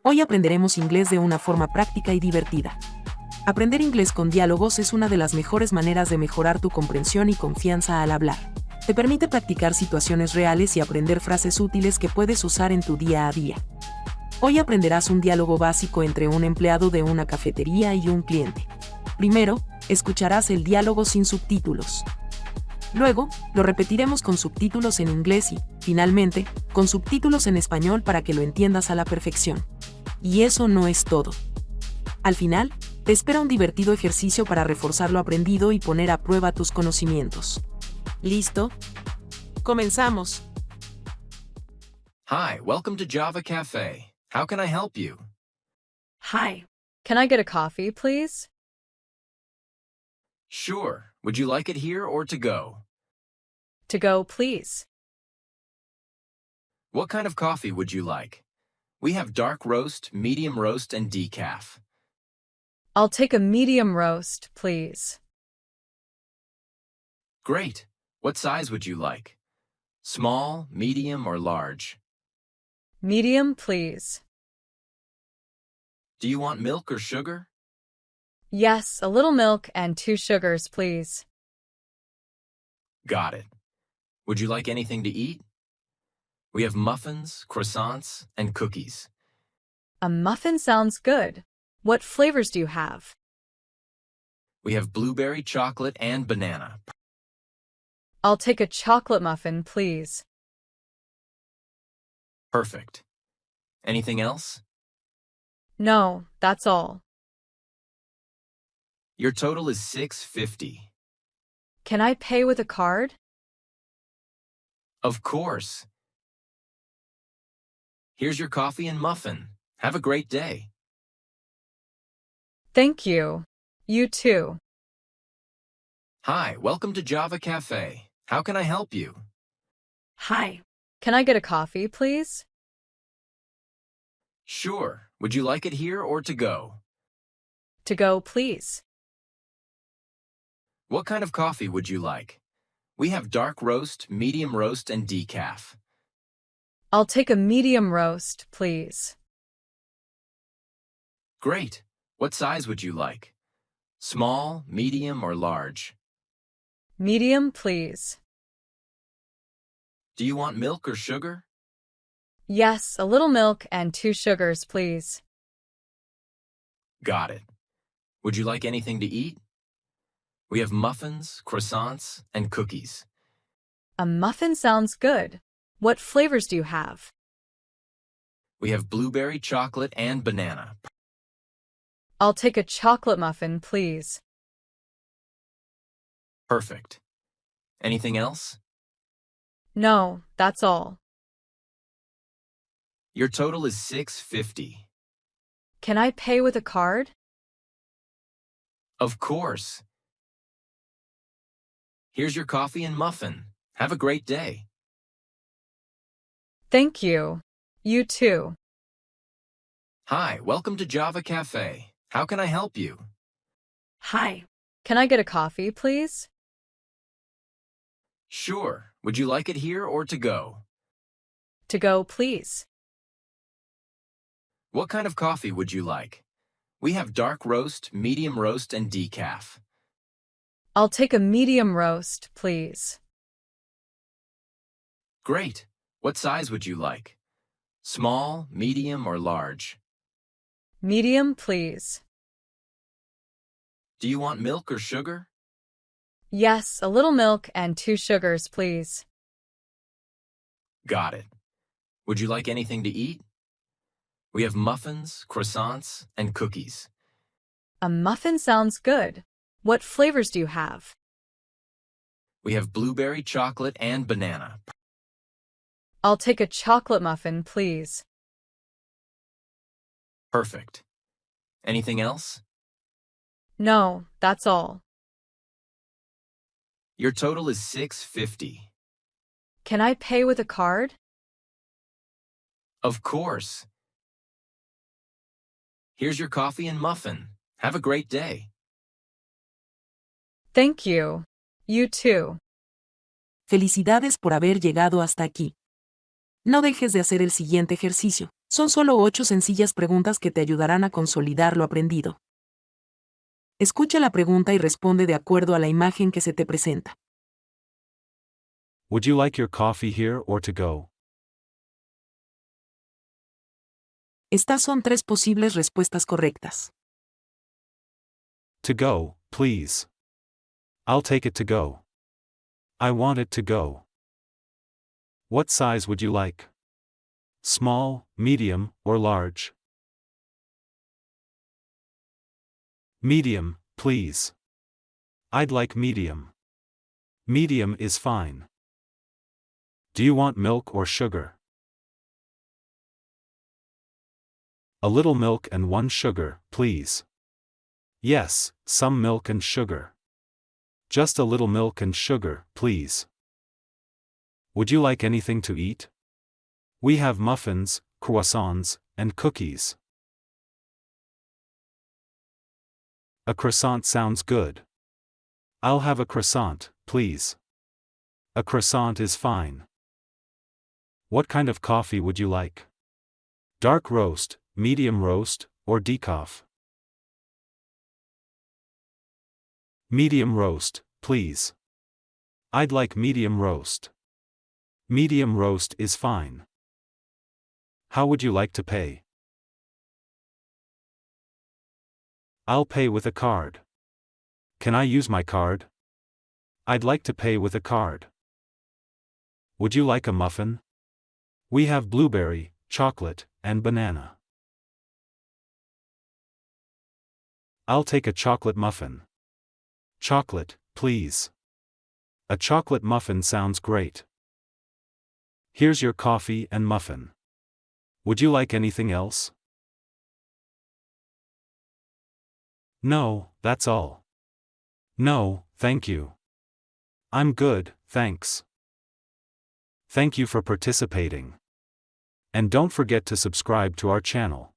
Hoy aprenderemos inglés de una forma práctica y divertida. Aprender inglés con diálogos es una de las mejores maneras de mejorar tu comprensión y confianza al hablar. Te permite practicar situaciones reales y aprender frases útiles que puedes usar en tu día a día. Hoy aprenderás un diálogo básico entre un empleado de una cafetería y un cliente. Primero, escucharás el diálogo sin subtítulos. Luego, lo repetiremos con subtítulos en inglés y, finalmente, con subtítulos en español para que lo entiendas a la perfección. Y eso no es todo. Al final, te espera un divertido ejercicio para reforzar lo aprendido y poner a prueba tus conocimientos. ¿Listo? ¡Comenzamos! Hi, welcome to Java Café. How can I help you? Hi. Can I get a coffee, please? Sure. Would you like it here or to go? To go, please. What kind of coffee would you like? We have dark roast, medium roast, and decaf. I'll take a medium roast, please. Great. What size would you like? Small, medium, or large? Medium, please. Do you want milk or sugar? Yes, a little milk and 2 sugars, please. Got it. Would you like anything to eat? We have muffins, croissants, and cookies. A muffin sounds good. What flavors do you have? We have blueberry, chocolate, and banana. I'll take a chocolate muffin, please. Perfect. Anything else? No, that's all. Your total is $6.50. Can I pay with a card? Of course. Here's your coffee and muffin. Have a great day. Thank you. You too. Hi, welcome to Java Café. How can I help you? Hi. Can I get a coffee, please? Sure. Would you like it here or to go? To go, please. What kind of coffee would you like? We have dark roast, medium roast, and decaf. I'll take a medium roast, please. Great. What size would you like? Small, medium, or large? Medium, please. Do you want milk or sugar? Yes, a little milk and 2 sugars, please. Got it. Would you like anything to eat? We have muffins, croissants, and cookies. A muffin sounds good. What flavors do you have? We have blueberry, chocolate, and banana. I'll take a chocolate muffin, please. Perfect. Anything else? No, that's all. Your total is $6.50. Can I pay with a card? Of course. Here's your coffee and muffin. Have a great day. Thank you. You too. Hi, welcome to Java Café. How can I help you? Hi. Can I get a coffee, please? Sure. Would you like it here or to go? To go, please. What kind of coffee would you like? We have dark roast, medium roast, and decaf. I'll take a medium roast, please. Great. What size would you like? Small, medium, or large? Medium, please. Do you want milk or sugar? Yes, a little milk and 2 sugars, please. Got it. Would you like anything to eat? We have muffins, croissants, and cookies. A muffin sounds good. What flavors do you have? We have blueberry, chocolate, and banana. I'll take a chocolate muffin, please. Perfect. Anything else? No, that's all. Your total is $6.50. Can I pay with a card? Of course. Here's your coffee and muffin. Have a great day. Thank you. You too. Felicidades por haber llegado hasta aquí. No dejes de hacer el siguiente ejercicio. Son solo 8 sencillas preguntas que te ayudarán a consolidar lo aprendido. Escucha la pregunta y responde de acuerdo a la imagen que se te presenta. Would you like your coffee here or to go? Estas son 3 posibles respuestas correctas. To go, please. I'll take it to go. I want it to go. What size would you like? Small, medium, or large? Medium, please. I'd like medium. Medium is fine. Do you want milk or sugar? A little milk and 1 sugar, please. Yes, some milk and sugar. Just a little milk and sugar, please. Would you like anything to eat? We have muffins, croissants, and cookies. A croissant sounds good. I'll have a croissant, please. A croissant is fine. What kind of coffee would you like? Dark roast, medium roast, or decaf? Medium roast, please. I'd like medium roast. Medium roast is fine. How would you like to pay? I'll pay with a card. Can I use my card? I'd like to pay with a card. Would you like a muffin? We have blueberry, chocolate, and banana. I'll take a chocolate muffin. Chocolate, please. A chocolate muffin sounds great. Here's your coffee and muffin. Would you like anything else? No, that's all. No, thank you. I'm good, thanks. Thank you for participating. And don't forget to subscribe to our channel.